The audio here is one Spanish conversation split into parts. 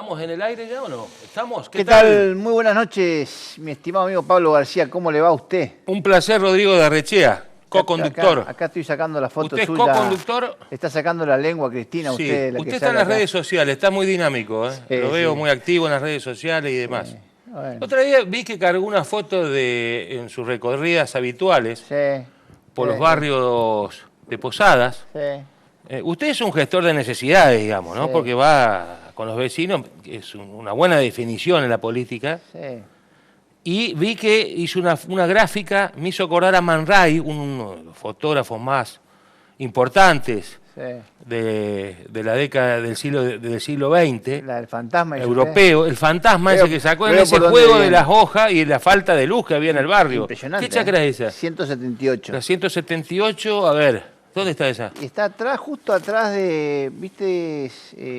¿Estamos en el aire ya o no? ¿Estamos? ¿Qué tal? Muy buenas noches, mi estimado amigo Pablo García. ¿Cómo le va a usted? Un placer, Rodrigo de Arrechea, co-conductor. Acá estoy sacando la foto ¿Usted suya. ¿Usted es co-conductor? Está sacando la lengua, Cristina. Sí. Usted está en las redes sociales, está muy dinámico. Sí, Lo veo muy activo en las redes sociales y demás. Bueno. Otra día vi que cargó una foto en sus recorridas habituales por los barrios de Posadas. Usted es un gestor de necesidades, digamos, ¿no? Porque va con los vecinos, es una buena definición en la política. Y vi que hizo una gráfica, me hizo acordar a Man Ray, uno de los fotógrafos más importantes de la década del siglo XX. El fantasma europeo, el fantasma ese que sacó en ese juego de las hojas y la falta de luz que había en el barrio. Impresionante. ¿Qué chacra es esa? 178. La 178, a ver. ¿Dónde está esa? Está atrás, justo atrás de, ¿viste?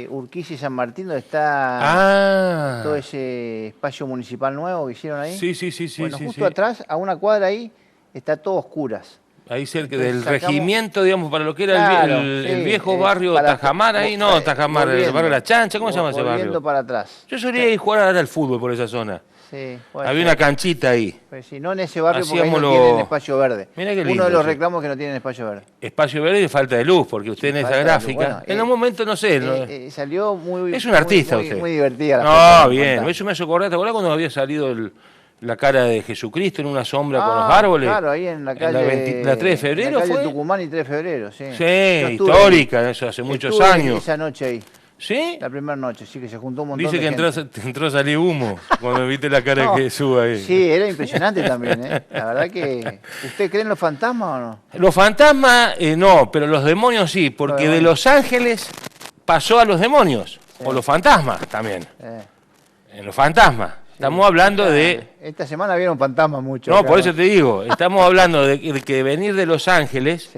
Urquiza y San Martín, donde está todo ese espacio municipal nuevo que hicieron ahí. Sí. Bueno, justo atrás, a una cuadra ahí, está todo oscuras. Ahí cerca del regimiento, digamos, para lo que era el viejo barrio Tajamar, ahí no, Tajamar, el barrio La Chancha, ¿cómo se llama ese barrio? Volviendo para atrás. Yo solía ir a jugar al fútbol por esa zona. Había una canchita ahí. Pues sí, no en ese barrio porque ahí no tienen espacio verde. Mirá qué lindo, uno de los reclamos que no tienen espacio verde. Espacio verde y falta de luz, porque usted en esa gráfica, en un momento, no sé. Salió muy... Es un artista usted. Muy divertida. No, bien, eso me hace acordar. ¿Te acordás cuando había salido la cara de Jesucristo en una sombra con los árboles? Claro, ahí en la calle... ¿La 3 de febrero fue? En la calle fue? Tucumán y 3 de febrero, sí. Sí, histórica, eso hace muchos años. Esa noche ahí. ¿Sí? La primera noche, sí, que se juntó un montón de gente. Dice que entró a salir humo cuando viste la cara de Jesús ahí. Sí, era impresionante también, ¿eh? La verdad que... ¿Usted cree en los fantasmas o no? Los fantasmas, no, pero los demonios sí, porque de los ángeles pasó a los demonios, o los fantasmas también. En los fantasmas. Estamos hablando de... Esta semana vieron fantasmas mucho. No, por eso te digo, estamos hablando de que venir de los ángeles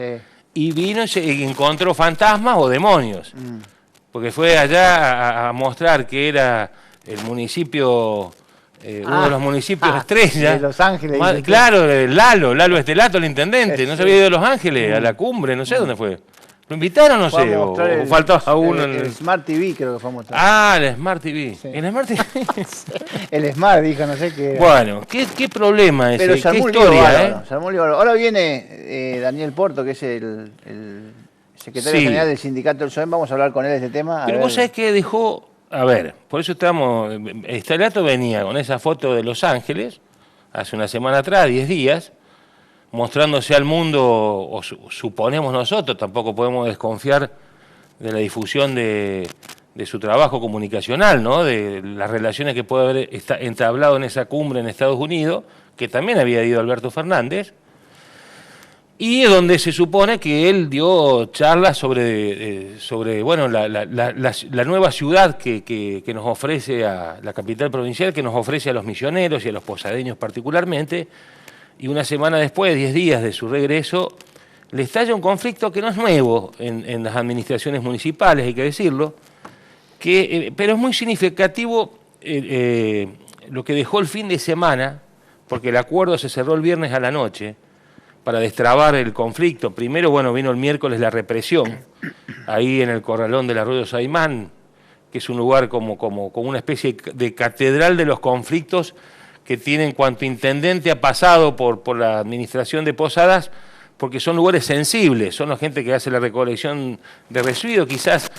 y vino y encontró fantasmas o demonios. Porque fue allá a mostrar que era el municipio, uno de los municipios estrella. De Los Ángeles. Claro, Lalo Estelato, el intendente. No se había ido a Los Ángeles, a la cumbre, no sé dónde fue. ¿Lo invitaron no sé? O faltaba uno. El Smart TV creo que fue a mostrar. El Smart TV. Sí. ¿El Smart TV? El Smart, dijo, no sé qué. Bueno, ¿qué problema ese? Pero ¿Qué historia, se armó un lío. Ahora viene Daniel Porto, que es el secretario general del sindicato del SOEM. Vamos a hablar con él de este tema. Pero vos sabés que dejó... A ver, por eso estamos... Estelato venía con esa foto de Los Ángeles, hace una semana atrás, 10 días, mostrándose al mundo, o suponemos nosotros, tampoco podemos desconfiar de la difusión de su trabajo comunicacional, ¿no? De las relaciones que puede haber entablado en esa cumbre en Estados Unidos, que también había ido Alberto Fernández, y donde se supone que él dio charlas sobre bueno, la nueva ciudad que nos ofrece a la capital provincial, que nos ofrece a los misioneros y a los posadeños particularmente. Y una semana después, 10 días de su regreso, le estalla un conflicto que no es nuevo en las administraciones municipales, hay que decirlo, pero es muy significativo lo que dejó el fin de semana, porque el acuerdo se cerró el viernes a la noche, para destrabar el conflicto. Primero, bueno, vino el miércoles la represión, ahí en el corralón del Arroyo Saimán, que es un lugar como una especie de catedral de los conflictos que tiene en cuanto intendente ha pasado por la administración de Posadas, porque son lugares sensibles, son la gente que hace la recolección de residuos, quizás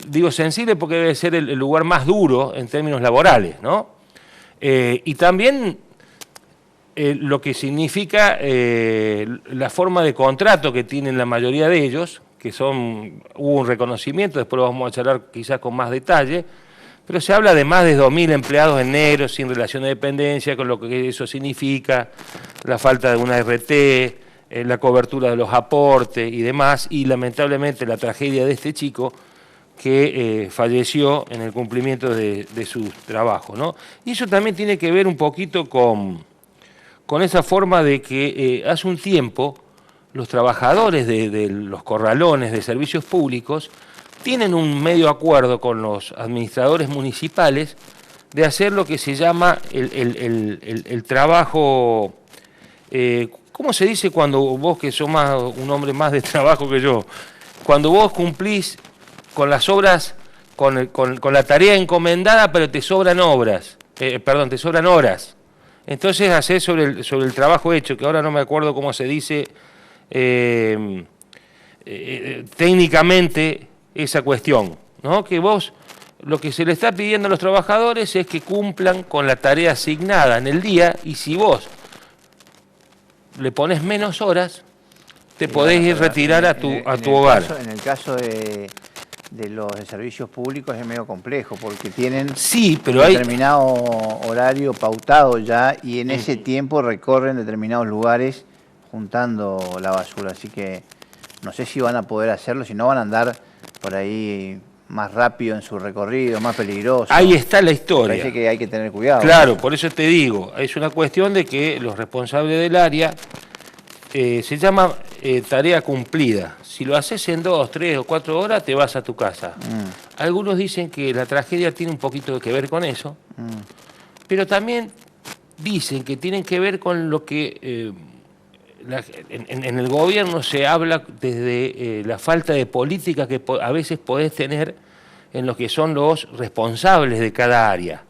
digo sensible porque debe ser el lugar más duro en términos laborales, ¿no? Y también lo que significa la forma de contrato que tienen la mayoría de ellos, que hubo un reconocimiento, después lo vamos a charlar quizás con más detalle, pero se habla de más de 2.000 empleados en negro, sin relación de dependencia, con lo que eso significa, la falta de una RT, la cobertura de los aportes y demás, y lamentablemente la tragedia de este chico que falleció en el cumplimiento de su trabajo, ¿no? Y eso también tiene que ver un poquito con esa forma de que hace un tiempo los trabajadores de los corralones de servicios públicos tienen un medio acuerdo con los administradores municipales de hacer lo que se llama el trabajo, ¿cómo se dice cuando vos, que sos un hombre más de trabajo que yo, cuando vos cumplís con las obras con la tarea encomendada, pero te sobran obras, perdón, te sobran horas. Entonces hacés sobre el trabajo hecho, que ahora no me acuerdo cómo se dice técnicamente esa cuestión, ¿no? Que vos, lo que se le está pidiendo a los trabajadores es que cumplan con la tarea asignada en el día, y si vos le pones menos horas, te podés ir retirar a tu hogar. En el caso de los de servicios públicos es medio complejo, porque tienen pero determinado horario pautado ya, y en ese tiempo recorren determinados lugares juntando la basura. Así que no sé si van a poder hacerlo, si no van a andar por ahí más rápido en su recorrido, más peligroso. Ahí está la historia. Parece que hay que tener cuidado. Claro, por eso te digo, es una cuestión de que los responsables del área se llama tarea cumplida. Si lo haces en 2, 3 o 4 horas, te vas a tu casa. Algunos dicen que la tragedia tiene un poquito que ver con eso, pero también dicen que tienen que ver con lo que en el gobierno se habla desde la falta de política que a veces podés tener en los que son los responsables de cada área.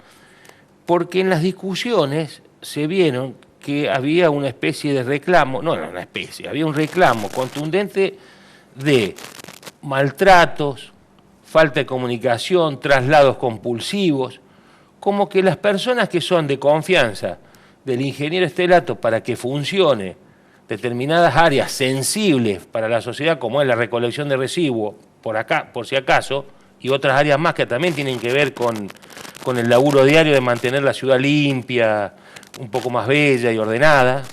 Porque en las discusiones se vieron que había una especie de reclamo, había un reclamo contundente de maltratos, falta de comunicación, traslados compulsivos, como que las personas que son de confianza del ingeniero Estelato para que funcione determinadas áreas sensibles para la sociedad, como es la recolección de residuos, por si acaso, y otras áreas más que también tienen que ver con el laburo diario de mantener la ciudad limpia, un poco más bella y ordenada,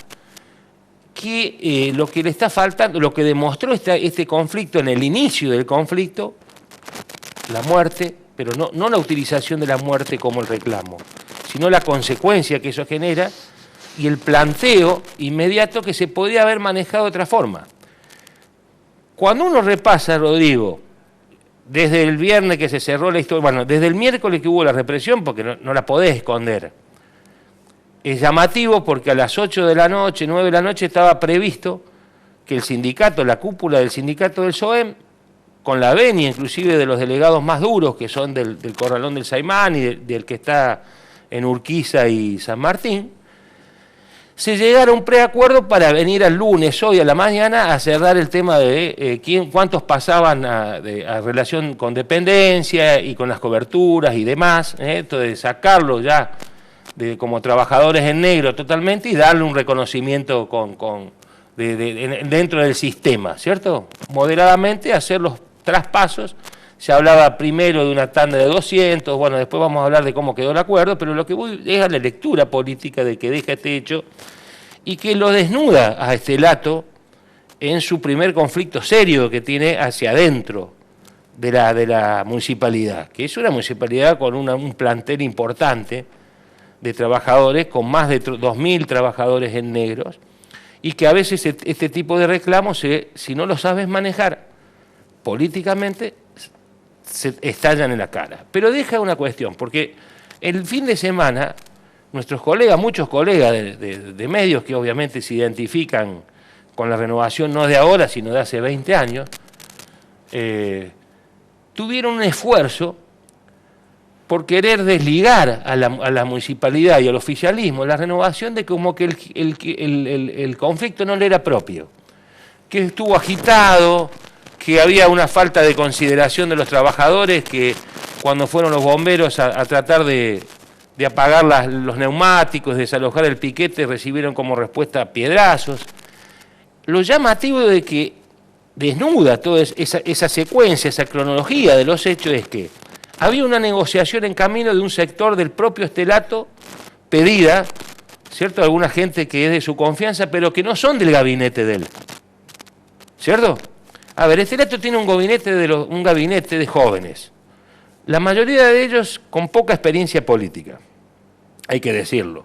que lo que le está faltando, lo que demostró este conflicto en el inicio del conflicto, la muerte, pero no la utilización de la muerte como el reclamo, sino la consecuencia que eso genera y el planteo inmediato que se podría haber manejado de otra forma. Cuando uno repasa, Rodrigo, desde el viernes que se cerró la historia, bueno, desde el miércoles que hubo la represión, porque no la podés esconder, es llamativo porque a las 8 de la noche, 9 de la noche, estaba previsto que el sindicato, la cúpula del sindicato del SOEM, con la venia inclusive de los delegados más duros, que son del Corralón del Saimán y del que está en Urquiza y San Martín, se llegara a un preacuerdo para venir al lunes, hoy a la mañana, a cerrar el tema de cuántos pasaban a relación con dependencia y con las coberturas y demás, entonces sacarlo ya como trabajadores en negro totalmente y darle un reconocimiento dentro del sistema, ¿cierto? Moderadamente hacer los traspasos. Se hablaba primero de una tanda de 200, bueno, después vamos a hablar de cómo quedó el acuerdo, pero lo que voy es a la lectura política de que deja este hecho y que lo desnuda a Estelato en su primer conflicto serio que tiene hacia adentro de la municipalidad, que es una municipalidad con un plantel importante de trabajadores, con más de 2.000 trabajadores en negros, y que a veces este tipo de reclamos, si no lo sabes manejar políticamente, se estallan en la cara. Pero deja una cuestión, porque el fin de semana, nuestros colegas, muchos colegas de medios que obviamente se identifican con la renovación no de ahora, sino de hace 20 años, tuvieron un esfuerzo por querer desligar a la municipalidad y al oficialismo la renovación de como que el conflicto no le era propio, que estuvo agitado, que había una falta de consideración de los trabajadores, que cuando fueron los bomberos a tratar de apagar los neumáticos, desalojar el piquete, recibieron como respuesta piedrazos. Lo llamativo de que desnuda toda esa secuencia, esa cronología de los hechos es que había una negociación en camino de un sector del propio Estelato, pedida, ¿cierto?, alguna gente que es de su confianza, pero que no son del gabinete de él, ¿cierto? A ver, Estelato tiene un gabinete de jóvenes, la mayoría de ellos con poca experiencia política, hay que decirlo.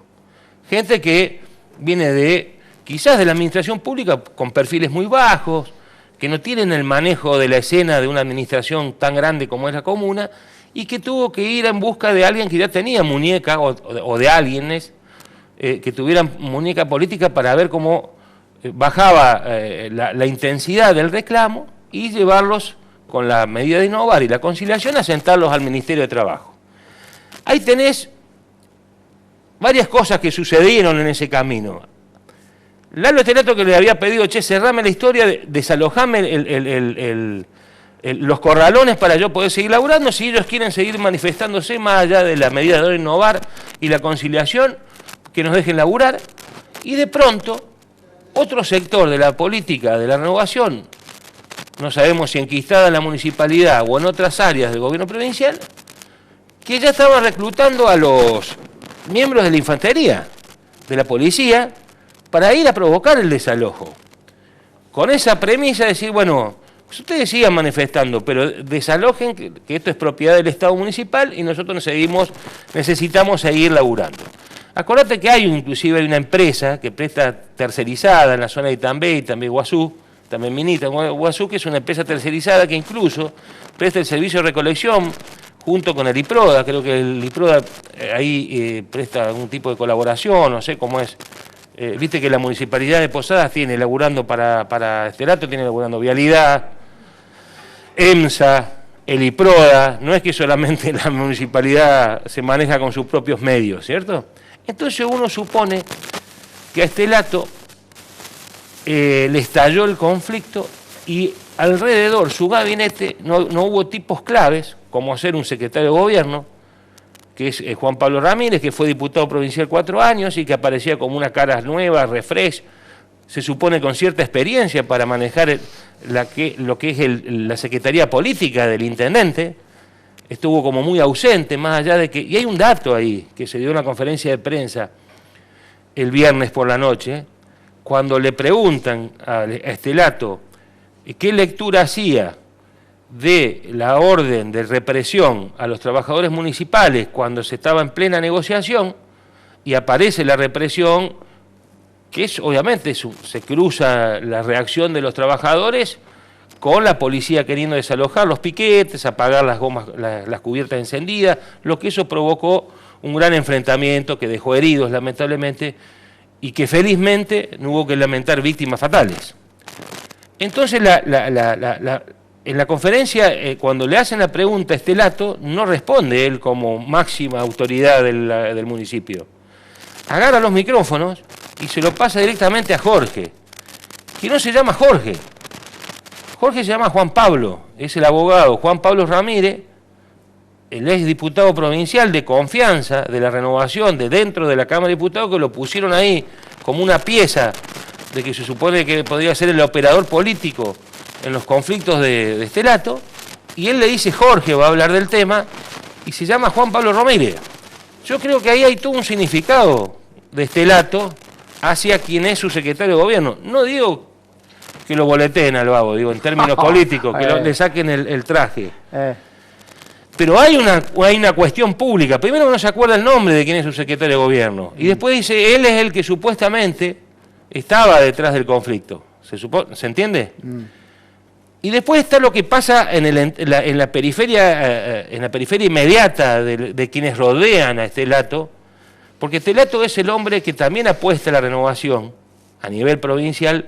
Gente que viene quizás de la administración pública con perfiles muy bajos, que no tienen el manejo de la escena de una administración tan grande como es la comuna, y que tuvo que ir en busca de alguien que ya tenía muñeca, o de alguienes que tuvieran muñeca política para ver cómo bajaba la intensidad del reclamo y llevarlos con la medida de innovar y la conciliación, a sentarlos al Ministerio de Trabajo. Ahí tenés varias cosas que sucedieron en ese camino. Lalo Estelato, que le había pedido, che, cerrame la historia, desalojame los corralones para yo poder seguir laburando, si ellos quieren seguir manifestándose más allá de la medida de innovar y la conciliación, que nos dejen laburar. Y de pronto, otro sector de la política de la renovación, no sabemos si enquistada en la municipalidad o en otras áreas del gobierno provincial, que ya estaba reclutando a los miembros de la infantería, de la policía, para ir a provocar el desalojo. Con esa premisa de decir, bueno, ustedes sigan manifestando, pero desalojen, que esto es propiedad del Estado municipal y nosotros necesitamos seguir laburando. Acordate que inclusive hay una empresa que presta tercerizada en la zona de Itambé y también Guazú, también Minita, Guazú, que es una empresa tercerizada que incluso presta el servicio de recolección junto con el IPRODA. Creo que el IPRODA ahí presta algún tipo de colaboración, no sé cómo es. Viste que la Municipalidad de Posadas tiene laburando para Estelato, tiene laburando Vialidad, EMSA, el IPRODA. No es que solamente la municipalidad se maneja con sus propios medios, ¿cierto? Entonces uno supone que a Estelato le estalló el conflicto y alrededor su gabinete no hubo tipos claves, como ser un secretario de gobierno, que es Juan Pablo Ramírez, que fue diputado provincial 4 años y que aparecía como una cara nueva, refresh, se supone con cierta experiencia para manejar lo que es la Secretaría Política del Intendente. Estuvo como muy ausente, más allá de que... Y hay un dato ahí, que se dio en una conferencia de prensa el viernes por la noche, cuando le preguntan a Estelato qué lectura hacía de la orden de represión a los trabajadores municipales cuando se estaba en plena negociación, y aparece la represión, que es obviamente se cruza la reacción de los trabajadores con la policía queriendo desalojar los piquetes, apagar las gomas, las cubiertas encendidas, lo que eso provocó un gran enfrentamiento que dejó heridos lamentablemente y que felizmente no hubo que lamentar víctimas fatales. Entonces en la conferencia, cuando le hacen la pregunta a Estelato, no responde él como máxima autoridad del municipio. Agarra los micrófonos y se lo pasa directamente a Jorge, que no se llama Jorge. Jorge se llama Juan Pablo, es el abogado Juan Pablo Ramírez, el ex diputado provincial de confianza de la renovación de dentro de la Cámara de Diputados, que lo pusieron ahí como una pieza de que se supone que podría ser el operador político en los conflictos de Estelato, y él le dice Jorge, va a hablar del tema, y se llama Juan Pablo Ramírez. Yo creo que ahí hay todo un significado de Estelato hacia quien es su secretario de gobierno. No digo que lo boleteen al vago, digo en términos políticos, que le saquen el traje. Pero hay una cuestión pública. Primero que no se acuerda el nombre de quién es su secretario de gobierno, y después dice, él es el que supuestamente estaba detrás del conflicto. ¿Se entiende? Y después está lo que pasa en la periferia inmediata de quienes rodean a Estelato, porque Estelato es el hombre que también apuesta a la renovación a nivel provincial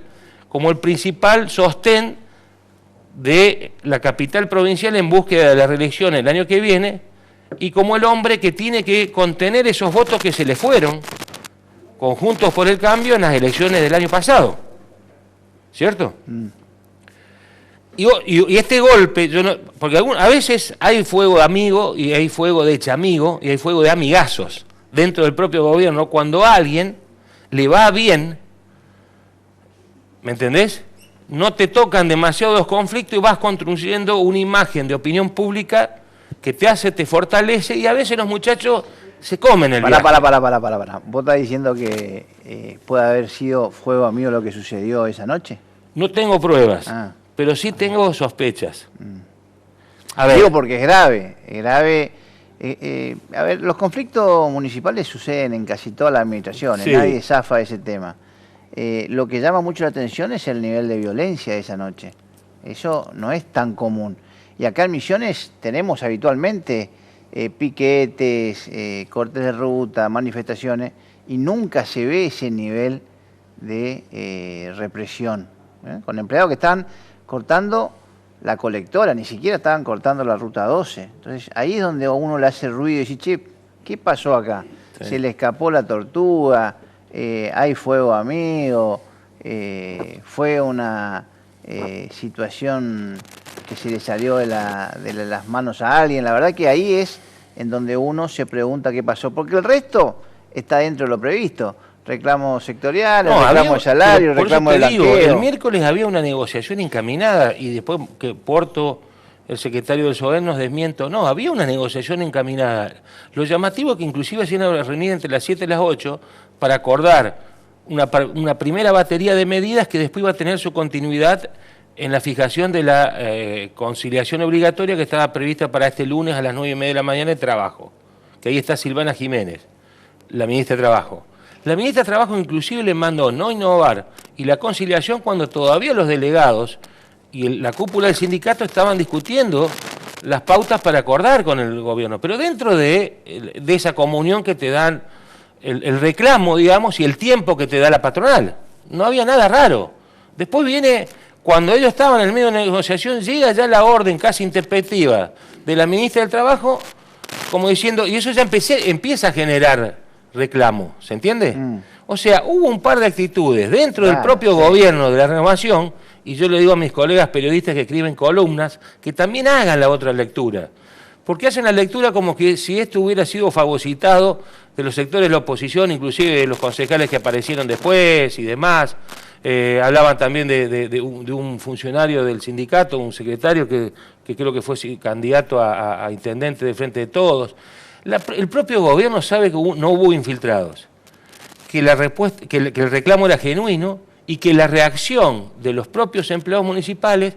como el principal sostén de la capital provincial en búsqueda de la reelección el año que viene, y como el hombre que tiene que contener esos votos que se le fueron con Juntos por el Cambio en las elecciones del año pasado. ¿Cierto? Y este golpe, porque a veces hay fuego de amigo y hay fuego de echamigo y hay fuego de amigazos dentro del propio gobierno, cuando a alguien le va bien, ¿me entendés? No te tocan demasiados conflictos y vas construyendo una imagen de opinión pública que te fortalece, y a veces los muchachos se comen el viaje. Para. ¿Vos estás diciendo que puede haber sido fuego amigo lo que sucedió esa noche? No tengo pruebas, pero sí tengo sospechas. A ver. Digo porque es grave, a ver, los conflictos municipales suceden en casi todas las administraciones, sí. Nadie zafa de ese tema. Lo que llama mucho la atención es el nivel de violencia de esa noche. Eso no es tan común. Y acá en Misiones tenemos habitualmente piquetes, cortes de ruta, manifestaciones, y nunca se ve ese nivel de represión, con empleados que están cortando la colectora, ni siquiera estaban cortando la ruta 12. Entonces ahí es donde uno le hace ruido y dice, che, ¿qué pasó acá? Sí. Se le escapó la tortuga, hay fuego amigo, fue una situación que se le salió de las manos a alguien. La verdad que ahí es en donde uno se pregunta qué pasó, porque el resto está dentro de lo previsto. Reclamos sectoriales, reclamos de salario, reclamos de blanqueo. El miércoles había una negociación encaminada y después que Porto, el secretario del SOEN, nos desmiento. No, había una negociación encaminada. Lo llamativo es que inclusive hacían una reunión entre las 7 y las 8 para acordar una primera batería de medidas que después iba a tener su continuidad en la fijación de la conciliación obligatoria que estaba prevista para este lunes a las 9:30 de la mañana de Trabajo. Que ahí está Silvana Jiménez, la ministra de Trabajo. La ministra de Trabajo inclusive le mandó no innovar y la conciliación cuando todavía los delegados y la cúpula del sindicato estaban discutiendo las pautas para acordar con el gobierno. Pero dentro de esa comunión que te dan el reclamo, digamos, y el tiempo que te da la patronal. No había nada raro. Después viene, cuando ellos estaban en el medio de la negociación, llega ya la orden casi intempestiva de la ministra del Trabajo, como diciendo, y eso ya empieza a generar reclamo, ¿se entiende? O sea, hubo un par de actitudes dentro del propio gobierno de la Renovación, y yo le digo a mis colegas periodistas que escriben columnas, que también hagan la otra lectura, porque hacen la lectura como que si esto hubiera sido fagocitado de los sectores de la oposición, inclusive de los concejales que aparecieron después y demás. Hablaban también de un funcionario del sindicato, un secretario que creo que fue candidato a intendente de Frente de Todos. El propio gobierno sabe que no hubo infiltrados, que el reclamo era genuino y que la reacción de los propios empleados municipales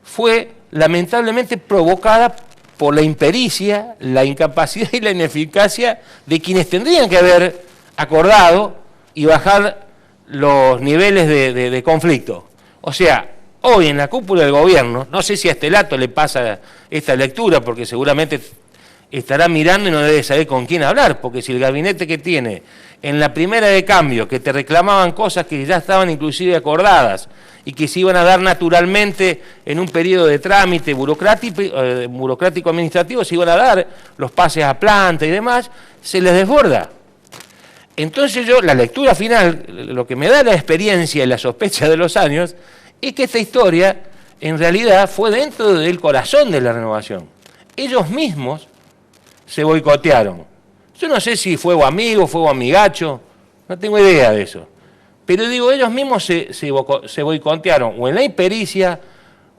fue lamentablemente provocada por la impericia, la incapacidad y la ineficacia de quienes tendrían que haber acordado y bajar los niveles de conflicto. O sea, hoy en la cúpula del gobierno, no sé si a Estelato le pasa esta lectura, porque seguramente estará mirando y no debe saber con quién hablar, porque si el gabinete que tiene en la primera de cambio, que te reclamaban cosas que ya estaban inclusive acordadas y que se iban a dar naturalmente en un periodo de trámite burocrático administrativo, se iban a dar los pases a planta y demás, se les desborda. Entonces la lectura final, lo que me da la experiencia y la sospecha de los años, es que esta historia en realidad fue dentro del corazón de la Renovación. Ellos mismos se boicotearon. Yo no sé si fuego amigo, fuego amigacho, no tengo idea de eso. Pero digo, ellos mismos se boicotearon, o en la impericia,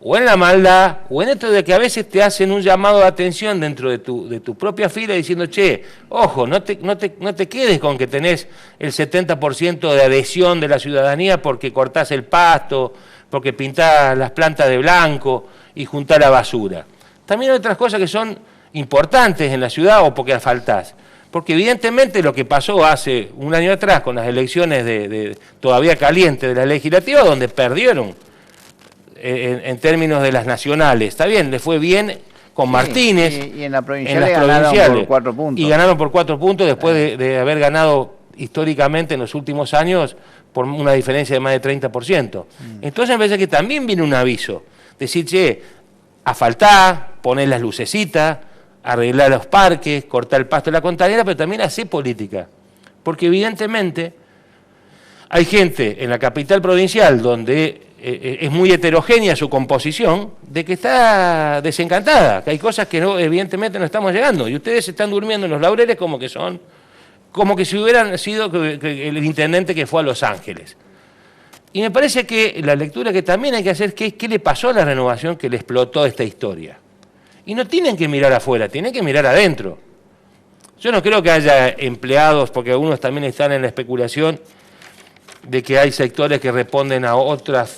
o en la maldad, o en esto de que a veces te hacen un llamado de atención dentro de tu propia fila diciendo, che, ojo, no te quedes con que tenés el 70% de adhesión de la ciudadanía porque cortás el pasto, porque pintás las plantas de blanco y juntás la basura. También hay otras cosas que son importantes en la ciudad o porque asfaltás. Porque evidentemente lo que pasó hace un año atrás con las elecciones todavía calientes de la legislativa, donde perdieron en términos de las nacionales, está bien, le fue bien con Martínez, y en la provincial ganaron por 4 puntos. Y ganaron por 4 puntos después de haber ganado históricamente en los últimos años por una diferencia de más de 30%. Entonces me parece que también viene un aviso, decir, che, asfaltá, poner las lucecitas, arreglar los parques, cortar el pasto de la contadera, pero también hacer política. Porque evidentemente hay gente en la capital provincial donde es muy heterogénea su composición, de que está desencantada, que hay cosas que evidentemente no estamos llegando, y ustedes están durmiendo en los laureles como que si hubieran sido el intendente que fue a Los Ángeles. Y me parece que la lectura que también hay que hacer es qué le pasó a la Renovación que le explotó esta historia. Y no tienen que mirar afuera, tienen que mirar adentro. Yo no creo que haya empleados, porque algunos también están en la especulación de que hay sectores que responden a otras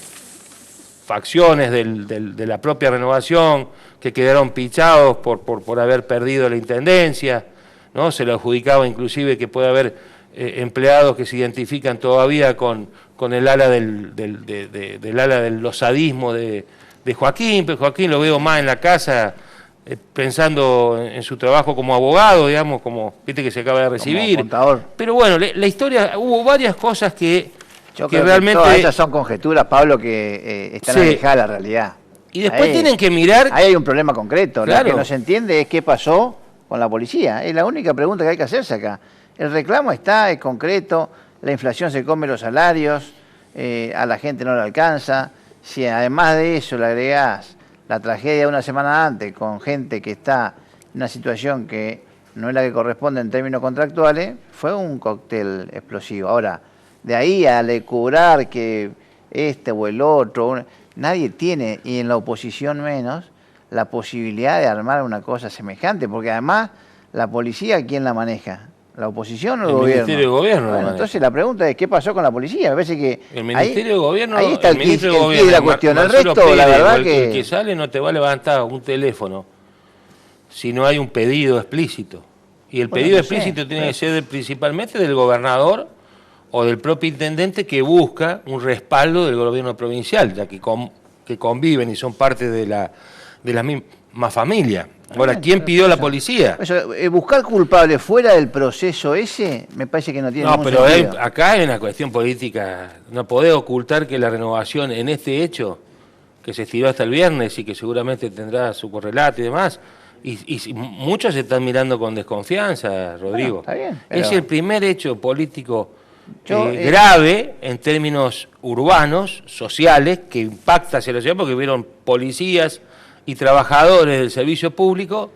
facciones de la propia Renovación, que quedaron pichados por haber perdido la intendencia, ¿no? Se lo adjudicaba inclusive que puede haber empleados que se identifican todavía con el ala del losadismo de Joaquín, pero Joaquín lo veo más en la casa pensando en su trabajo como abogado, digamos, como viste que se acaba de recibir. Como contador. Pero bueno, la historia, hubo varias cosas que realmente... todas esas son conjeturas, Pablo, que están alejadas de la realidad. Y después tienen que mirar... Ahí hay un problema concreto. Claro. Lo que no se entiende es qué pasó con la policía. Es la única pregunta que hay que hacerse acá. El reclamo está, es concreto, la inflación se come los salarios, a la gente no le alcanza. Si además de eso le agregás la tragedia de una semana antes con gente que está en una situación que no es la que corresponde en términos contractuales, fue un cóctel explosivo. Ahora, de ahí a cobrar que este o el otro, nadie tiene, y en la oposición menos, la posibilidad de armar una cosa semejante, porque además la policía, ¿quién la maneja? ¿La oposición o el gobierno? El Ministerio de Gobierno. Bueno, entonces la pregunta es, ¿qué pasó con la policía? Me parece que el Ministerio de Gobierno, ahí está el Ministerio de quid Gobierno, de la cuestión. El Marcelo resto, la Pérez, verdad el que sale no te va a levantar un teléfono si no hay un pedido explícito. Y el pedido explícito tiene que ser principalmente del gobernador o del propio intendente, que busca un respaldo del gobierno provincial, ya que conviven y son parte de la misma familia. Ahora, ¿quién pidió la policía? Eso, buscar culpables fuera del proceso ese, me parece que no tiene ningún pero sentido. acá hay una cuestión política. No podés ocultar que la renovación en este hecho, que se estiró hasta el viernes y que seguramente tendrá su correlato y demás, y muchos se están mirando con desconfianza, Rodrigo. Bueno, está bien, Es el primer hecho político grave en términos urbanos, sociales, que impacta hacia la ciudad, porque hubieron policías y trabajadores del servicio público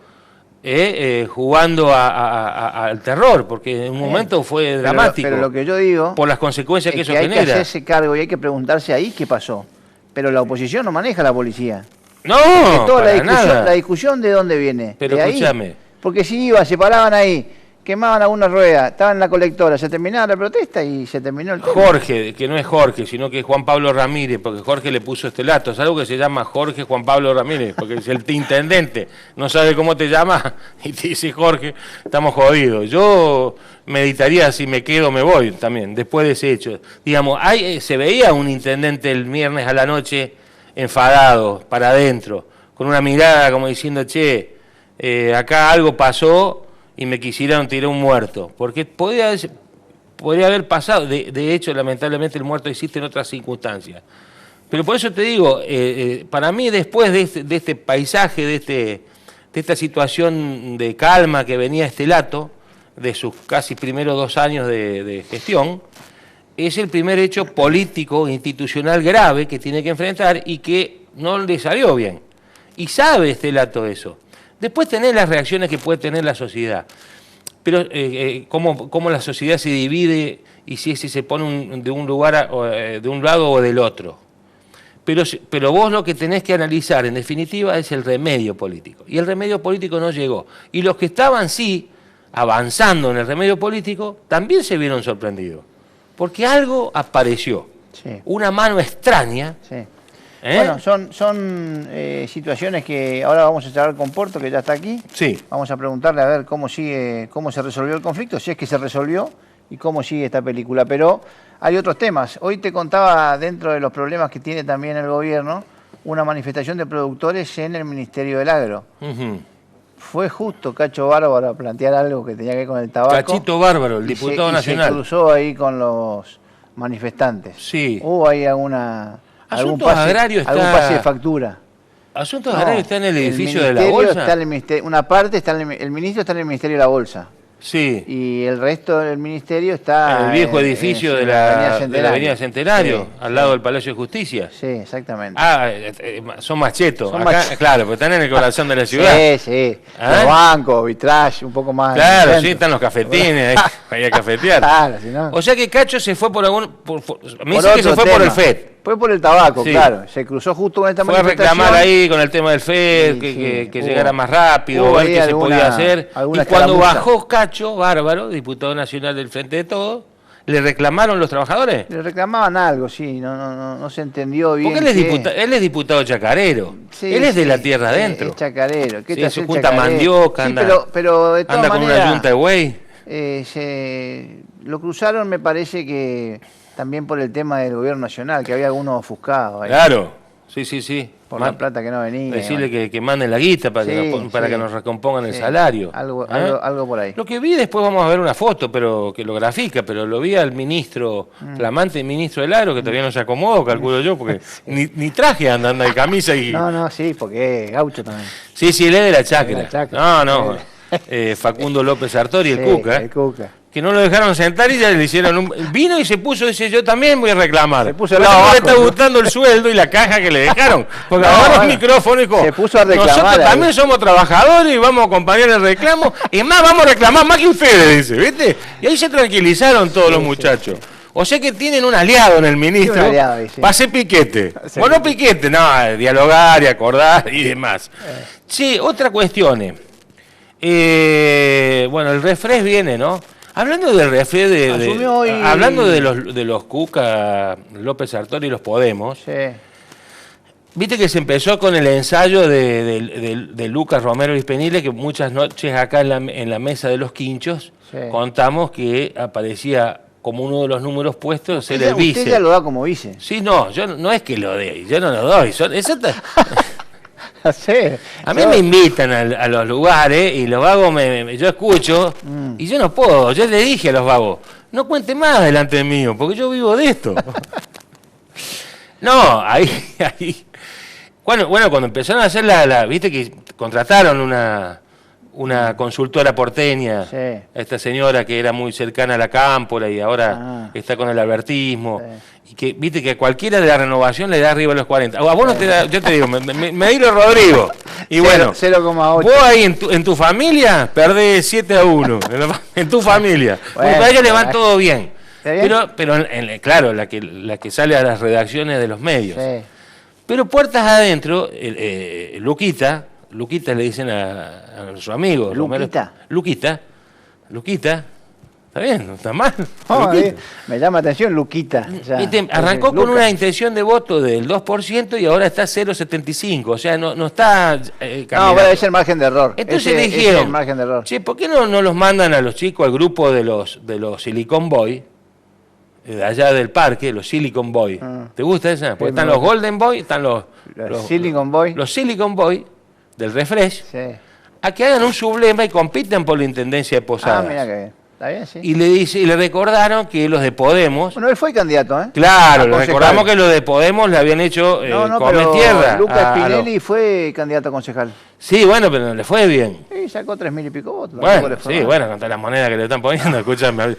jugando al terror, porque en un momento fue dramático. Pero lo que yo digo, por las consecuencias que eso hay genera. Que hacerse cargo y hay que preguntarse ahí qué pasó. Pero la oposición no maneja a la policía. No, toda nada. La discusión ¿de dónde viene? Pero escúchame. Porque si iba, se paraban ahí, quemaban alguna rueda, estaban en la colectora, se terminaba la protesta y se terminó el tema. Jorge, que no es Jorge, sino que es Juan Pablo Ramírez, porque Jorge le puso este lato. Es algo que se llama Jorge Juan Pablo Ramírez, porque es el intendente, no sabe cómo te llamas y te dice Jorge, estamos jodidos. Yo meditaría si me quedo o me voy también, después de ese hecho. Digamos, se veía un intendente el viernes a la noche enfadado, para adentro, con una mirada como diciendo, che, acá algo pasó y me quisieron tirar un muerto, porque podría haber pasado, de hecho lamentablemente el muerto existe en otras circunstancias, pero por eso te digo, para mí después de este paisaje, de esta situación de calma que venía Estelato, de sus casi primeros 2 años de gestión, es el primer hecho político, institucional grave que tiene que enfrentar y que no le salió bien, y sabe Estelato eso. Después tenés las reacciones que puede tener la sociedad, pero cómo la sociedad se divide y si se pone de un lugar, de un lado o del otro. Pero vos lo que tenés que analizar, en definitiva, es el remedio político. Y el remedio político no llegó. Y los que estaban, sí, avanzando en el remedio político, también se vieron sorprendidos. Porque algo apareció. Sí. Una mano extraña. Sí. Bueno, son situaciones que ahora vamos a charlar con Porto, que ya está aquí. Sí. Vamos a preguntarle a ver cómo se resolvió el conflicto, si es que se resolvió, y cómo sigue esta película. Pero hay otros temas. Hoy te contaba, dentro de los problemas que tiene también el gobierno, una manifestación de productores en el Ministerio del Agro. Fue justo Cacho Bárbaro a plantear algo que tenía que ver con el tabaco. Cachito Bárbaro, el diputado nacional. Se cruzó ahí con los manifestantes. Sí. Hubo ahí algún pase de factura. Asuntos Agrarios está en el edificio de la Bolsa. Una parte está el ministro está en el Ministerio de la Bolsa. Sí. Y el resto del ministerio está en el viejo edificio de la Avenida Centenario, sí, al lado del Palacio de Justicia. Sí, exactamente. Son machetos. Claro, porque están en el corazón de la ciudad. Sí. Los bancos, vitraje, un poco más. Claro, sí, están los cafetines, ahí a cafetear. Claro, si no. O sea que Cacho se fue por algún... me dice que se fue por el FED. Fue por el tabaco, sí. Claro. Se cruzó justo con esta manifestación. Fue a reclamar ahí con el tema del FED, que llegara más rápido, ver qué se podía hacer. Y cuando bajó Cacho Bárbaro, diputado nacional del Frente de Todos, ¿le reclamaron los trabajadores? Le reclamaban algo, sí, no se entendió bien. Porque él es diputado chacarero, sí, él es de la tierra adentro. Es chacarero. ¿Qué te hace junta mandioca, pero de todas anda con una yunta de güey. Lo cruzaron, me parece que también por el tema del gobierno nacional, que había algunos ofuscados ahí. Claro. Sí. Por la plata que no venía. Decirle que manden la guita para, que nos recompongan el salario. Algo por ahí. Lo que vi después, vamos a ver una foto que lo grafica, pero lo vi al ministro, flamante ministro del Agro, que todavía no se acomodó, calculo yo, porque ni traje anda de camisa y... No, sí, porque es gaucho también. Sí, él es de la Chacra. No. Facundo López Sartori, el Cuca. El Cuca. Que no lo dejaron sentar y ya le hicieron vino y se puso, dice, yo también voy a reclamar. Se puso no le está gustando el sueldo y la caja que le dejaron. Porque ahora el micrófono dijo, se puso a reclamar. Nosotros también somos trabajadores y vamos a acompañar el reclamo. Y más, vamos a reclamar más que ustedes, dice, ¿viste? Y ahí se tranquilizaron todos los muchachos. O sea que tienen un aliado en el ministro. Un aliado, para hacer piquete. Bueno, piquete, no, dialogar y acordar y demás. Sí, otra cuestión. Bueno, el refres viene, ¿no? Hablando del refre, hablando de los Cuca, López Sartori y los Podemos, viste que se empezó con el ensayo de Lucas Romero Ispenible, que muchas noches acá en la mesa de los quinchos contamos que aparecía como uno de los números puestos ser el vice. Usted ya lo da como vice. Sí, no, yo no es que lo dé, yo no lo doy. A mí me invitan a los lugares y los vagos yo escucho y yo no puedo. Yo le dije a los vagos, no cuente más delante mío, porque yo vivo de esto. No, ahí. Bueno, cuando empezaron a hacer viste que contrataron una consultora porteña, esta señora que era muy cercana a la cámpora y ahora está con el albertismo. Y que viste que a cualquiera de la renovación le da arriba a los 40. A vos no te da, yo te digo, me digo Rodrigo. Y bueno, 0,8. Vos ahí en tu familia perdés 7-1. En tu familia. Porque para ellos le van todo bien. Pero claro, la que sale a las redacciones de los medios. Pero puertas adentro, Luquita le dicen a nuestro amigo. Luquita. Está bien, no está mal. Me llama la atención Luquita. Arrancó con una intención de voto del 2% y ahora está 0,75%. O sea, no está no, es el margen de error. Entonces dijeron, es el margen de error. Che, ¿por qué no los mandan a los chicos al grupo de los Silicon Boy? De allá del parque, los Silicon Boy. ¿Te gusta esa? Porque están los Golden Boy, están los Silicon Boy. Los Silicon Boy del refresh. A que hagan un sublema y compitan por la intendencia de Posadas. Mira que está bien, sí. Y le recordaron que los de Podemos... Bueno, él fue candidato, ¿eh? Claro, le recordamos que los de Podemos le habían hecho comer tierra. Lucas Spinelli fue candidato a concejal. Sí, bueno, pero no le fue bien. Sí, sacó 3.000 y pico votos. Bueno, sí, bueno, con todas las monedas que le están poniendo, escúchame.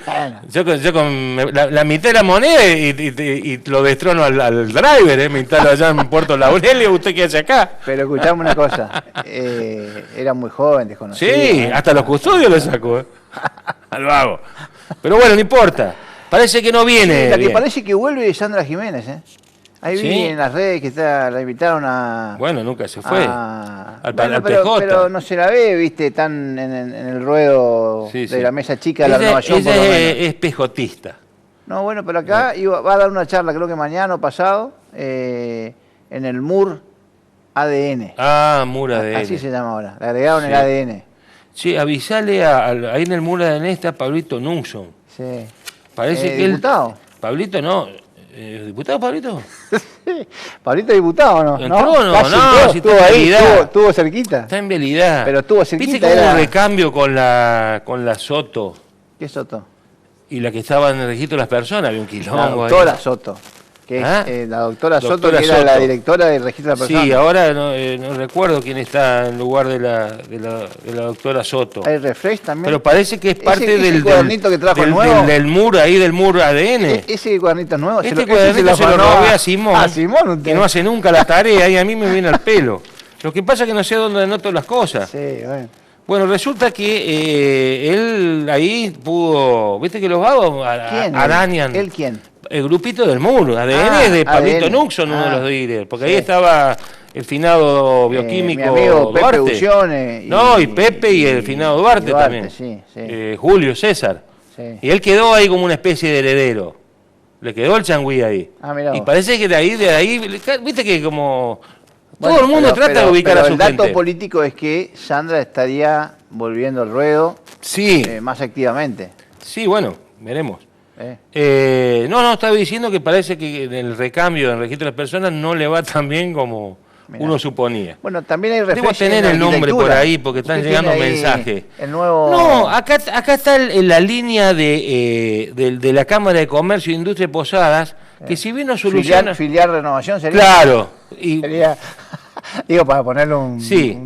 Yo con la mitad de la moneda y lo destrono al driver, me instalo allá en Puerto Laurelio, ¿usted qué hace acá? Pero escuchame una cosa, era muy joven, desconocido. Sí, hasta los custodios le sacó, al vago. Pero bueno, no importa, parece que no viene. Sí, la que parece que vuelve es Sandra Jiménez, ¿eh? Ahí vi en las redes que la invitaron a... Bueno, nunca se fue. Al PJ. Pero no se la ve, viste, tan en el ruedo de la mesa chica de la renovación. Ella es pejotista. No, bueno, pero acá va a dar una charla, creo que mañana o pasado, en el MUR ADN. MUR ADN. Así se llama ahora, le agregaron el ADN. Sí, avisale, ahí en el MUR ADN está Pablito Nunson. Sí. Parece que diputado. Pablito no... ¿Diputado Pablito? Sí, Pablito diputado, ¿no? ¿Entró no, si estuvo ahí, estuvo cerquita. Está en vialidad. Pero estuvo cerquita. ¿Viste cómo hubo recambio con la Soto? ¿Qué Soto? Y la que estaba en el registro de las personas, había un quilombo. La doctora Soto. Que es, la doctora Soto, que era la directora del registro de las personas. Sí, ahora no recuerdo quién está en lugar de la doctora Soto. Hay refresh también. Pero parece que es parte del cuadernito que trajo del MUR, ahí del MUR ADN. Ese cuadernito es nuevo. Este cuadernito se lo robé a Simón. A Simón, que no hace nunca la tarea y a mí me viene al pelo. Lo que pasa es que no sé dónde anoto las cosas. Sí, bueno. Bueno, resulta que él ahí pudo... ¿Viste que los vagos arañan? ¿Él quién? El grupito del MUR, ADN es de Pablito Nunson, uno de los líderes, porque ahí estaba el finado bioquímico mi amigo Duarte. Pepe Ucione. Y Pepe y el finado Duarte también. Sí. Julio César. Sí. Y él quedó ahí como una especie de heredero. Le quedó el changüí ahí. Y parece que de ahí, viste que como... Todo el mundo trata de ubicar a su gente. El dato político es que Sandra estaría volviendo al ruedo más activamente. Sí, bueno, veremos. No, estaba diciendo que parece que en el recambio, en el registro de las personas, no le va tan bien como uno suponía. Bueno, también hay Debo tener el nombre por ahí porque están llegando mensajes. El nuevo... No, acá está en la línea de la Cámara de Comercio e Industria de Posadas, que si bien no soluciona... Filial Renovación sería... Claro. Sería, digo, para ponerle un... Sí.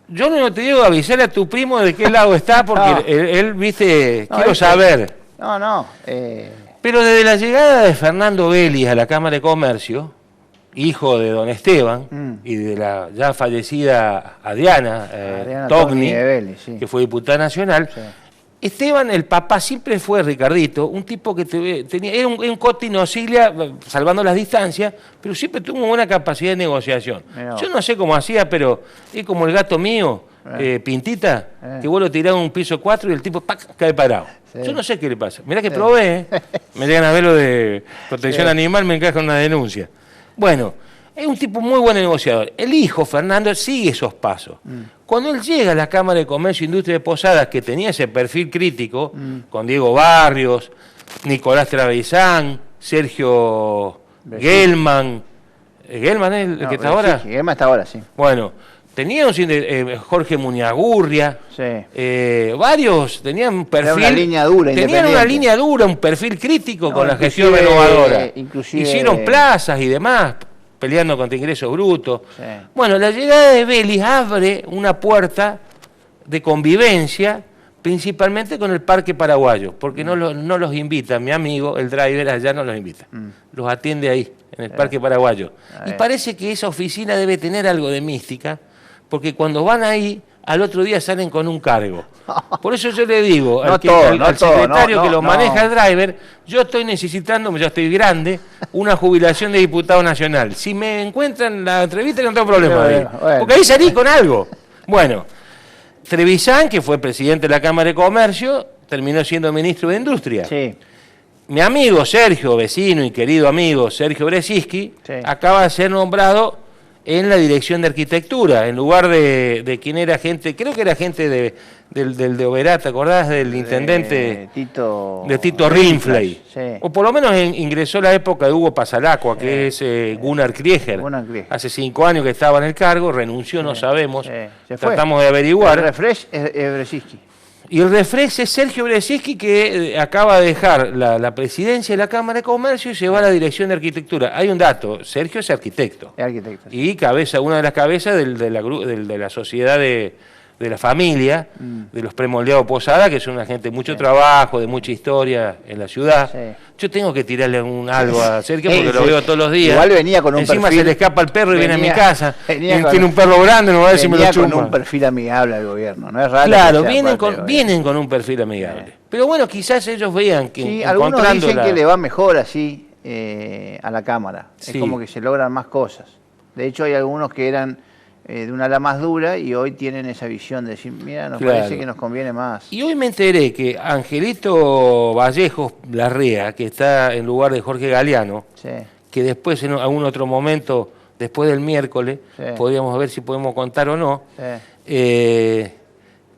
Yo no te digo avisar a tu primo de qué lado está, porque él, viste, quiero saber. No. Pero desde la llegada de Fernando Vélez a la Cámara de Comercio, hijo de don Esteban, y de la ya fallecida Adriana Togni, Vélez, sí. que fue diputada nacional, sí. Esteban, el papá, siempre fue, Ricardito, un tipo que tenía, era un Coti Nocilia, salvando las distancias, pero siempre tuvo una buena capacidad de negociación. Yo no sé cómo hacía, pero es como el gato mío, Pintita, que vos lo tirás a un piso 4 y el tipo cae parado. Sí. Yo no sé qué le pasa. Mirá que probé, me llegan a ver lo de protección animal, me encaja una denuncia. Bueno, es un tipo muy buen negociador. El hijo, Fernando, sigue esos pasos. Cuando él llega a la Cámara de Comercio e Industria de Posadas, que tenía ese perfil crítico, con Diego Barrios, Nicolás Travezán, Sergio Gelman. ¿Gelman es el que está ahora? Sí, Gelman está ahora, sí. Bueno, tenía Jorge Muñagurria, varios tenían un perfil... Una línea dura, tenían una línea dura, un perfil crítico con la gestión renovadora. Hicieron plazas y demás, peleando contra ingresos brutos. Sí. Bueno, la llegada de Vélez abre una puerta de convivencia, principalmente con el Parque Paraguayo, porque no los invita, mi amigo, el driver allá no los invita, los atiende ahí, en el Parque Paraguayo. Y parece que esa oficina debe tener algo de mística, porque cuando van ahí, al otro día salen con un cargo. Por eso yo le digo al secretario que lo maneja el driver, yo estoy necesitando, ya estoy grande, una jubilación de diputado nacional. Si me encuentran la entrevista no tengo problema ahí, porque ahí salí con algo. Bueno, Trevisan, que fue presidente de la Cámara de Comercio, terminó siendo ministro de Industria. Sí. Mi amigo Sergio, vecino y querido amigo Sergio Brzezinski, acaba de ser nombrado en la dirección de arquitectura, en lugar de quien era gente, creo que era gente de Oberá, ¿te acordás? Del intendente Tito Rinfley. Sí. O por lo menos ingresó la época de Hugo Pasalacqua, que es Gunnar Krieger. Hace 5 años que estaba en el cargo, renunció, no sabemos, tratamos de averiguar. El refresh es Brzezinski. Y el refresh es Sergio Brzezinski, que acaba de dejar la presidencia de la Cámara de Comercio y se va a la dirección de arquitectura. Hay un dato, Sergio es arquitecto. Es arquitecto. Sí. Y una de las cabezas de la sociedad de la familia, de los premoldeados Posada, que son una gente de mucho trabajo, de mucha historia en la ciudad. Sí. Yo tengo que tirarle algo a Sergio porque lo veo todos los días. Igual venía con un Encima perfil, se le escapa el perro y viene a mi casa. Tiene un perro grande, no va a ver si me lo chuma. Con un perfil amigable al gobierno, no es raro. Claro, vienen con un perfil amigable. Pero bueno, quizás ellos vean que sí, algunos dicen que le va mejor así a la Cámara. Sí. Es como que se logran más cosas. De hecho, hay algunos que eran de una ala más dura y hoy tienen esa visión de decir, mira, nos parece que nos conviene más. Y hoy me enteré que Angelito Vallejos Larrea, que está en lugar de Jorge Galeano, que después en algún otro momento, después del miércoles, podríamos ver si podemos contar o no,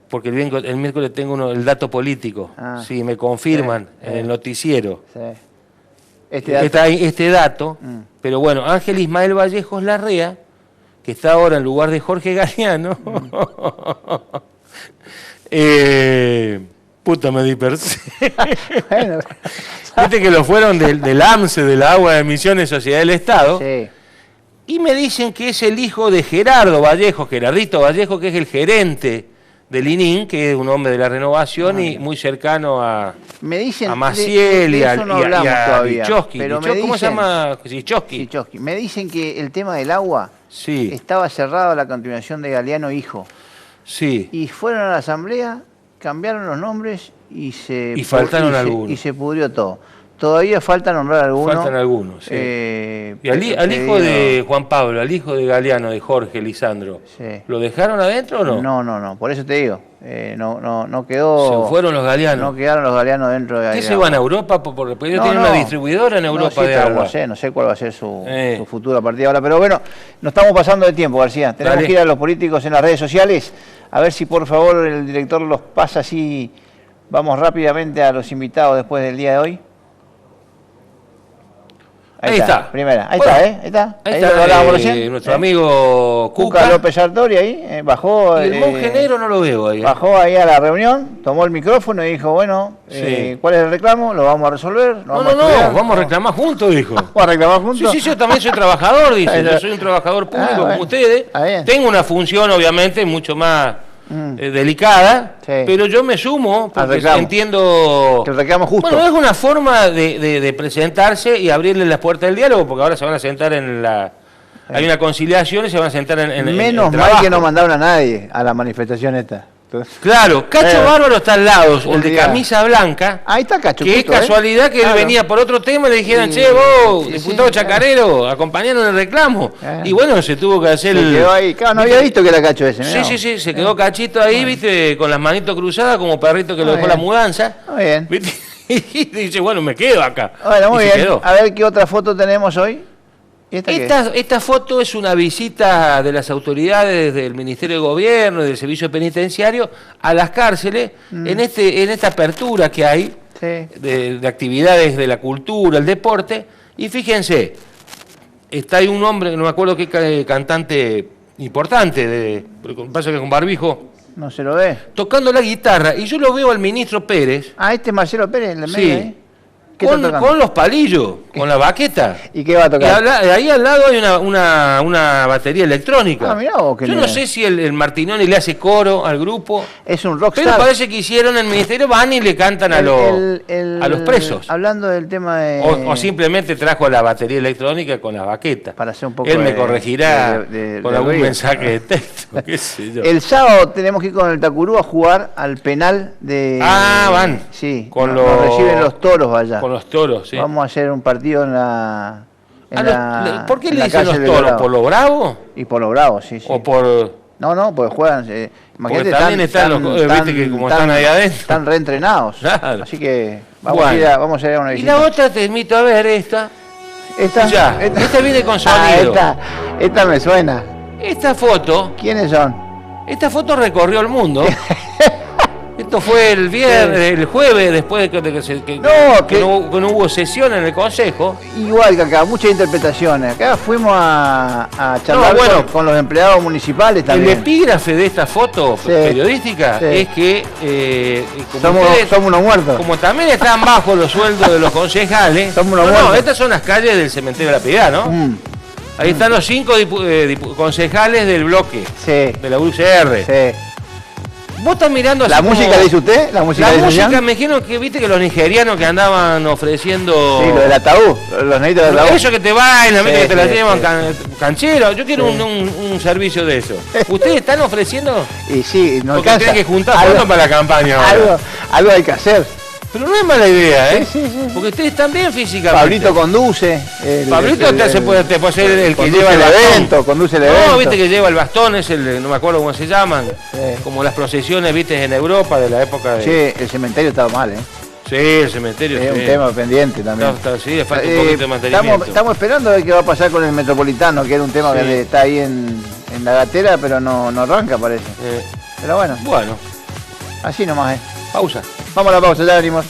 porque el miércoles tengo el dato político, si me confirman en el noticiero este dato, pero bueno, Ángel Ismael Vallejos Larrea, que está ahora en lugar de Jorge Galeano, puta, me dispersé. Bueno. Viste que lo fueron del AMSE, de la Agua de Emisiones Sociedad del Estado, y me dicen que es el hijo de Gerardito Vallejo, que es el gerente del ININ, que es un hombre de la renovación y muy cercano a Maciel y a Lichowski. ¿Cómo se llama? Lichowski. Me dicen que el tema del agua estaba cerrado a la continuación de Galeano hijo. Sí. Y fueron a la asamblea, cambiaron los nombres y faltaron algunos. Y se pudrió todo. Todavía falta nombrar algunos. Faltan algunos, sí. Y al hijo de Juan Pablo, al hijo de Galeano, de Jorge Lisandro, ¿lo dejaron adentro o no? No, por eso te digo. No quedó. Se fueron los Galeanos. No quedaron los Galeanos dentro de ahí. ¿Qué se van a Europa? Porque ellos tienen una distribuidora en Europa de agua. No sé cuál va a ser su futuro a partir de ahora. Pero bueno, nos estamos pasando de tiempo, García. Tenemos que ir a los políticos en las redes sociales. A ver si por favor el director los pasa así Vamos rápidamente a los invitados después del día de hoy. Ahí está. Primera. Ahí Bueno, está, ¿eh? Ahí está. Ahí lo está hablábamos recién. nuestro amigo Cuca López Sartori ahí, bajó. Y el monje negro no lo veo ahí. Bajó ahí a la reunión, tomó el micrófono y dijo, bueno, Sí. ¿cuál es el reclamo? ¿Lo vamos a resolver? No, vamos a reclamar juntos, dijo. ¿Vamos a reclamar juntos? Sí, yo también soy trabajador, dice. Yo soy un trabajador público bueno. como ustedes. Bien. Tengo una función, obviamente, mucho más delicada, Sí. pero yo me sumo porque reclamo. entiendo... Que el reclamo justo. Bueno, es una forma de presentarse y abrirle las puertas del diálogo, porque ahora se van a sentar en la... Hay una conciliación y se van a sentar en Menos el mal trabajo. que no mandaron a nadie a la manifestación esta. Entonces, Claro, Cacho Bárbaro está al lado, el de día. camisa blanca. ahí está Cacho. Que es justo, casualidad que Claro. él venía por otro tema y le dijeran, Sí, che, vos, sí, diputado sí, chacarero, acompañaron el reclamo. Y bueno, se tuvo que hacer Se quedó ahí. Claro, no había visto que era Cacho ese. mirá. Sí, se quedó Cachito ahí, viste, con las manitos cruzadas como perrito que lo dejó la mudanza. Muy bien. ¿Viste? Y dice, bueno, me quedo acá. Bueno, muy Y se bien. quedó. A ver qué otra foto tenemos hoy. ¿Y esta qué es? Esta foto es una visita de las autoridades del Ministerio de Gobierno y del Servicio Penitenciario a las cárceles en esta apertura que hay Sí. de actividades de la cultura, el deporte. Y fíjense, está ahí un hombre, no me acuerdo qué cantante importante, pero pasa que con barbijo, No se lo ve. tocando la guitarra. Y yo lo veo al ministro Pérez, Ah, este es Marcelo Pérez, el de Sí. medio ahí. ¿Qué está tocando? con los palillos, con la baqueta. ¿Y qué va a Y tocar? ahí al lado hay una batería electrónica. Ah, mirá vos, qué Yo no lindo. sé si el Martinoni le hace coro al grupo, Es un pero rockstar. parece que hicieron en el ministerio, van y le cantan a los presos. Hablando del tema de... O simplemente trajo la batería electrónica con la baqueta. Para hacer un poco Él me de- corregirá de con algún ruido. mensaje de texto, qué sé yo. El sábado tenemos que ir con el Tacurú a jugar al penal de... Van. Sí, Con nos reciben los toros allá. Con los toros, sí. Vamos a hacer un partido en la... ¿Por qué en le la dicen calle los toros? Belgrado. ¿Por lo bravo? Y por lo bravo, sí, sí. ¿O por...? No, porque juegan... imagínate, también están los- viste que como están ahí adentro. Están reentrenados. Claro. Así que vamos, Bueno. vamos a ir a una Y visita. la otra te invito a ver esta. ¿Esta? Ya, esta viene con Ah, sonido. esta me suena. Esta foto ¿Quiénes son? recorrió el mundo. Esto fue el viernes, el jueves, después de que no hubo sesión en el Consejo. Igual que acá, muchas interpretaciones. Acá fuimos a charlar bueno. con los empleados municipales El también. epígrafe de esta foto Sí. periodística Sí. es que como ustedes- somos unos muertos. como también están bajo los sueldos de los concejales. Somos unos no, muertos. estas son las calles del Cementerio de la Piedad, ¿no? Ahí están los 5 concejales del bloque, Sí, de la UCR. sí. Vos estás mirando así ¿La como- música la hizo usted? ¿La música La la hizo música, Jan? me dijeron que viste que los nigerianos que andaban ofreciendo... Sí, lo del ataúd, los nenitos del ataúd. Eso que te bailan, viste Sí, que te la sí, llevan sí. canchero. Yo quiero Sí. un servicio de eso. ¿Ustedes están ofreciendo? Y sí, no Porque alcanza. tienen que juntar Algo- fondos para la campaña ahora. algo hay que hacer. Pero no es mala idea, ¿eh? Sí, sí, sí. Porque ustedes están bien físicamente. Pablito conduce. Pablito te puede ser el que conduce lleva el el bastón. evento, conduce el evento. No, viste que lleva el bastón, es no me acuerdo cómo se llaman. Sí. Como las procesiones, viste, en Europa de la época de... Che, el cementerio estaba mal, ¿eh? Sí, el cementerio. Es sí. un tema pendiente también. Sí, le falta un poquito de mantenimiento. Estamos esperando a ver qué va a pasar con el Metropolitano, que era un tema Sí. que está ahí en la gatera, pero no arranca, parece. Pero bueno, Bueno, así nomás, ¿eh? pausa. Vamos a la pausa, ya venimos.